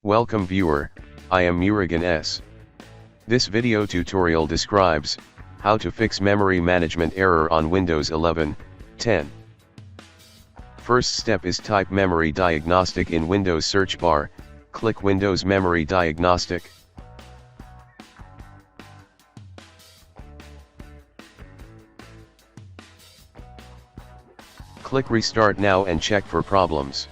Welcome viewer, I am Murugan S. This video tutorial describes how to fix memory management error on Windows 11, 10. First step is type memory diagnostic in Windows search bar, click Windows Memory Diagnostic. Click Restart Now and check for problems.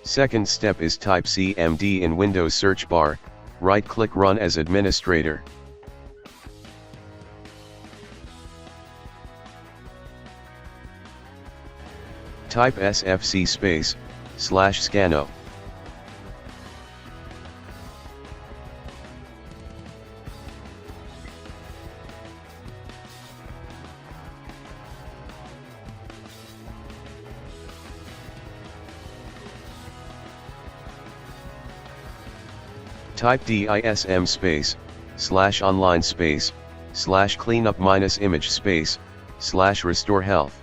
Second step is type CMD in Windows search bar, right-click Run as administrator. Type sfc /scanno. Type dism /online /cleanup -image /restore health.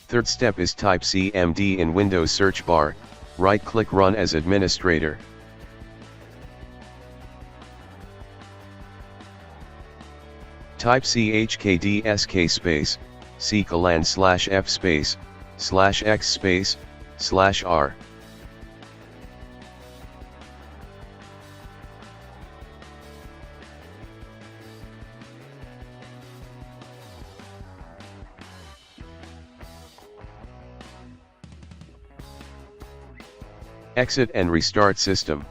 Third step is type CMD in Windows search bar, right-click Run as administrator. Type chkdsk /ccolan /f /x /r. Exit and restart system.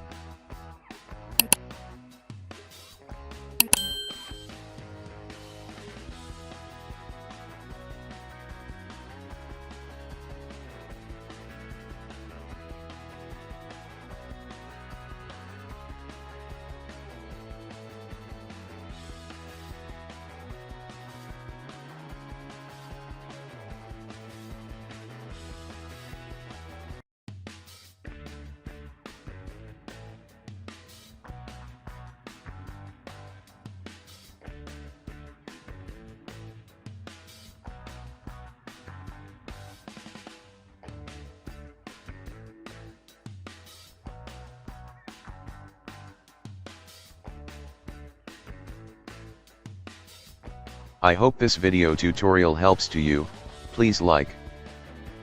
I hope this video tutorial helps to you. Please like,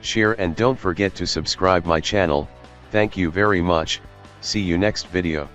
share and don't forget to subscribe my channel. Thank you very much. See you next video.